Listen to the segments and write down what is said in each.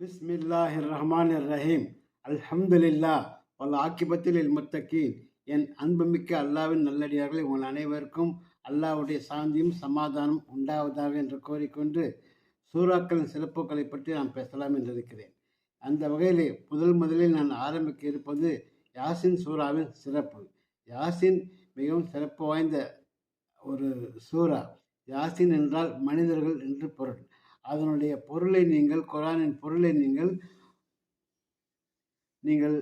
பிஸ்மில்லாஹிர் ரஹ்மானிர் ரஹீம். அல்ஹம்துலில்லா வல் ஆக்கிபத்தில் முத்தகீன். என் அன்புமிக்க அல்லாவின் நல்லடியார்களை உங்கள் அனைவருக்கும் அல்லாவுடைய சாந்தியும் சமாதானம் உண்டாவதாக என்று கோரிக்கொண்டு சூறாக்களின் சிறப்புகளை பற்றி நான் பேசலாம் என்று இருக்கிறேன். அந்த வகையிலே முதலில் நான் ஆரம்பிக்க இருப்பது யாசின் சூறாவின் சிறப்பு. யாசின் மிகவும் சிறப்பு வாய்ந்த ஒரு சூறா. யாசின் என்றால் மனிதர்கள் என்று பொருள். அதனுடைய பொருளை குரானின் பொருளை நீங்கள்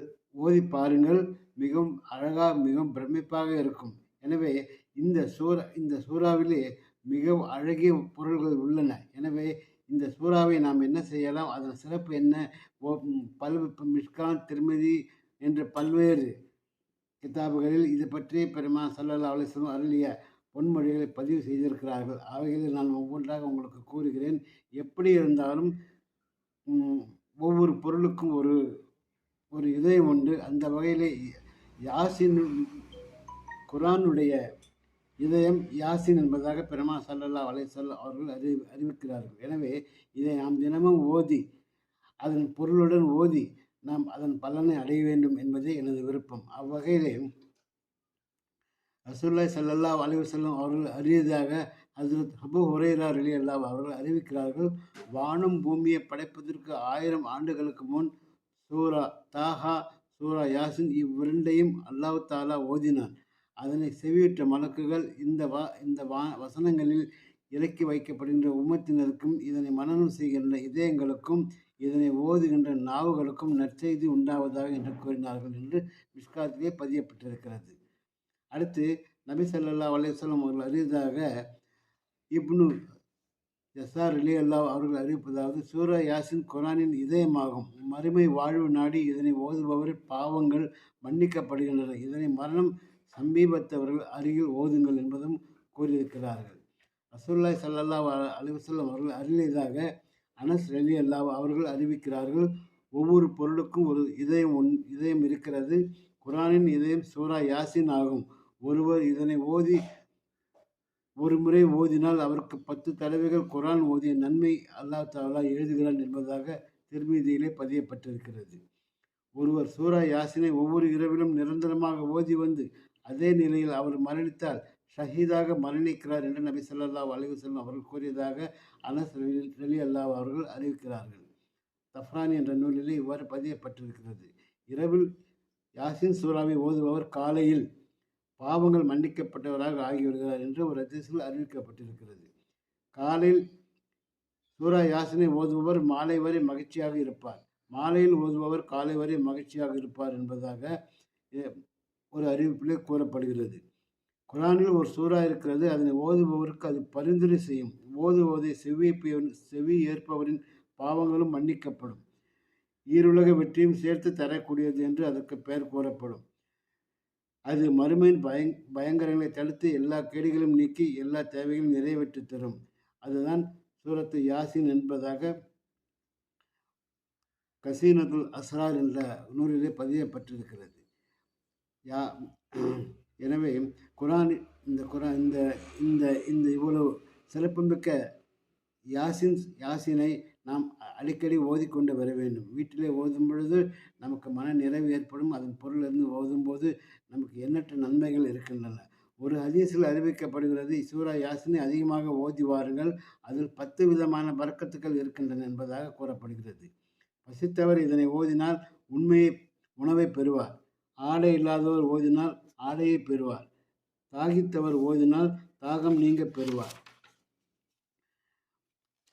ஓதி பாருங்கள். மிகவும் அழகாக, மிகவும் பிரமிப்பாக இருக்கும். எனவே இந்த சூறாவிலே மிகவும் அழகிய பொருள்கள் உள்ளன. எனவே இந்த சூறாவை நாம் என்ன செய்யலாம், அதன் சிறப்பு என்ன, மிஷ்கான், திருமதி என்ற பல்வேறு கிதாபுகளில் இது பற்றி பெருமான் ஸல்லல்லாஹு அலைஹி வஸல்லம் அருளிய பொன்மொழிகளை பதிவு செய்திருக்கிறார்கள். அவைகளில் நான் ஒவ்வொன்றாக உங்களுக்கு கூறுகிறேன். எப்படி இருந்தாலும் ஒவ்வொரு பொருளுக்கும் ஒரு ஒரு இதயம் உண்டு. அந்த வகையிலே யாசின், குரானுடைய இதயம் யாசின் என்பதாக பெருமான் ஸல்லல்லாஹு அலைஹி வஸல்லம் அவர்கள் அறிவிக்கிறார்கள். எனவே இதை நாம் தினமும் ஓதி, அதன் பொருளுடன் ஓதி நாம் அதன் பலனை அடைய வேண்டும் என்பதே எனது விருப்பம். அவ்வகையிலே ரசூலுல்லாஹி ஸல்லல்லாஹு அலைஹி வஸல்லம் அவர்கள் அறியதாக ஹஜ்ரத் அபூ ஹுரைரா ரலியல்லாஹு அவர்கள் அறிவிக்கிறார்கள். வானம் பூமியை படைப்பதற்கு 1000 ஆண்டுகளுக்கு முன் சூரா தாஹா, சூரா யாசின் இவ்விரண்டையும் அல்லாஹ் தஆலா ஓதினான். அதனை செவியுற்ற மலக்குகள் இந்த வசனங்களில் இறக்கி வைக்கப்படுகின்ற உம்மத்தினருக்கும், இதனை மனனம் செய்கின்ற இதயங்களுக்கும், இதனை ஓதுகின்ற நாவுகளுக்கும் நற்செய்தி உண்டாவதாக என்று கூறினார்கள் என்று மிஷ்காத்திலே பதியப்பட்டிருக்கிறது. அடுத்து நபி ஸல்லல்லாஹு அலைஹி வஸல்லம் அவர்கள் அறியதாக இப்னு யஸார் ரலியல்லாஹு அவர்கள் அறிவிப்பதாவது, சூரா யாசின் குரானின் இதயமாகும். மறுமை வாழ்வு நாடி இதனை ஓதுபவர் பாவங்கள் மன்னிக்கப்படுகின்றன. இதனை மரணம் சமீபத்தவர்கள் அருகில் ஓதுங்கள் என்பதும் கூறியிருக்கிறார்கள். ரசூலுல்லாஹி ஸல்லல்லாஹு அலைஹி வஸல்லம் அவர்கள் அருளியதாக அனஸ் ரலியல்லாஹு அவர்கள் அறிவிக்கிறார்கள். ஒவ்வொரு பொருளுக்கும் ஒரு இதயம் இருக்கிறது. குரானின் இதயம் சூரா யாசின் ஆகும். ஒருவர் இதனை ஒரு முறை ஓதினால் அவருக்கு 10 தடவைகள் குரான் ஓதிய நன்மை அல்லாஹ் தஆலா எழுதுகிறான் என்பதாக திர்மிதியிலே பதியப்பட்டிருக்கிறது. ஒருவர் சூரா யாசினை ஒவ்வொரு இரவிலும் நிரந்தரமாக ஓதி வந்து அதே நிலையில் அவர் மரணித்தால் ஷஹீதாக மரணிக்கிறார் என்று நபி ஸல்லல்லாஹு அலைஹி வஸல்லம் அவர்கள் கூறியதாக அனஸ் ரலியல்லாஹு அவர்கள் அறிவிக்கிறார்கள். தஃப்ரானி என்ற நூலிலே இவ்வாறு பதியப்பட்டிருக்கிறது. இரவில் யாசின் சூறாவை ஓதுபவர் காலையில் பாவங்கள் மன்னிக்கப்பட்டவராக ஆகிவிடுகிறார் என்று ஒரு ஹதீஸில் அறிவிக்கப்பட்டிருக்கிறது. காலையில் சூரா யாசினை ஓதுபவர் மாலை வரை மகிழ்ச்சியாக இருப்பார், மாலையில் ஓதுபவர் காலை வரை மகிழ்ச்சியாக இருப்பார் என்பதாக ஒரு அறிவிப்பிலே கூறப்படுகிறது. குரானில் ஒரு சூறா இருக்கிறது. அதனை ஓதுபவருக்கு அது பரிந்துரை செய்யும். ஓதுவதை செவி ஏற்பவரின் பாவங்களும் மன்னிக்கப்படும். ஈருலக வெற்றியும் சேர்த்து தரக்கூடியது என்று அதற்கு பெயர் கூறப்படும். அது மறுமையின் பயங்கரங்களை தடுத்து எல்லா கேடுகளும் நீக்கி எல்லா தேவைகளும் நிறைவேற்றி தரும். அதுதான் சூரத்து யாசின் என்பதாக கசீனத்துல் அஸ்ரார் என்ற நூலிலே பதியப்பட்டிருக்கிறது. எனவே இந்த இவ்வளவு சிறப்புமிக்க யாசினை நாம் அடிக்கடி ஓதிக்கொண்டு வர வேண்டும். வீட்டிலே ஓதும் பொழுது நமக்கு மன நிறைவு ஏற்படும். அதன் பொருளிலிருந்து ஓதும்போது நமக்கு எண்ணற்ற நன்மைகள் இருக்கின்றன. ஒரு ஹதீஸில் அறிவிக்கப்படுகிறது, சூரா யாசினை அதிகமாக ஓதி வாருங்கள், அதில் 10 விதமான பரக்கத்துக்கள் இருக்கின்றன என்பதாக கூறப்படுகிறது. பசித்தவர் இதனை ஓதினால் உணவை பெறுவார். ஆடை இல்லாதவர் ஓதினால் ஆடையை பெறுவார். தாகித்தவர் ஓதினால் தாகம் நீங்க பெறுவார்.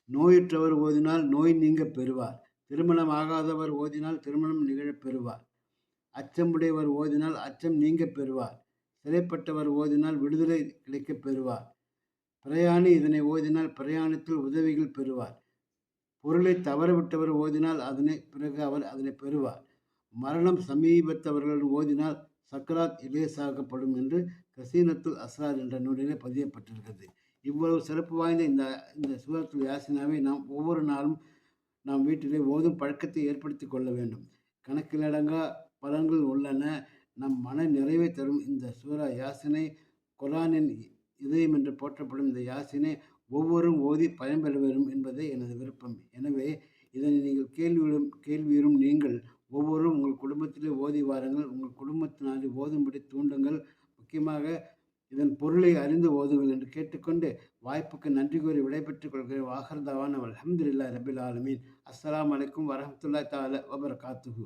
நோயுற்றவர் ஓதினால் நோய் நீங்க பெறுவார். திருமணம் ஆகாதவர் ஓதினால் திருமணம் நிகழப் பெறுவார். அச்சமுடையவர் ஓதினால் அச்சம் நீங்க பெறுவார். சிறைப்பட்டவர் ஓதினால் விடுதலை கிடைக்கப் பெறுவார். பிரயாணி இதனை ஓதினால் பிரயாணத்தில் உதவிகள் பெறுவார். பொருளை தவறவிட்டவர் ஓதினால் அவர் அதனை பெறுவார். மரணம் சமீபத்தவர்கள் ஓதினால் சக்கராத் இலேசாக்கப்படும் என்று கசீனத்துல் அஸ்ரார் என்ற நூலிலே பதியப்பட்டிருக்கிறது. இவ்வளவு சிறப்பு வாய்ந்த இந்த சூரத்துல் யாசினாவை நாம் ஒவ்வொரு நாளும் நாம் வீட்டிலே ஓதும் பழக்கத்தை ஏற்படுத்தி கொள்ள வேண்டும். கணக்கிலடங்கா பலன்கள் உள்ளன. நம் மன நிறைவை தரும் இந்த சூரா யாசினை, குரானின் இதயம் என்று போற்றப்படும் இந்த யாசினை ஒவ்வொருவரும் ஓதி பயன்பெற வேண்டும் என்பதே எனது விருப்பம். எனவே இதனை நீங்கள் கேள்வியுறும் நீங்கள் ஒவ்வொருவரும் உங்கள் குடும்பத்திலே ஓதி வாருங்கள். உங்கள் குடும்பத்தினரை ஓதும்படி தூண்டுங்கள். முக்கியமாக இதன் பொருளை அறிந்து ஓதுங்கள் என்று கேட்டுக்கொண்டு வாய்ப்புக்கு நன்றி கூறி விடைபெற்றுக் கொள்கிறேன். வாஹர் தவானா அல்ஹம்துலில்லாஹி ரப்பில் ஆலமீன். அஸ்ஸலாமு அலைக்கும் வரஹ்மத்துல்லாஹி தஆலா வபரகாத்துஹு.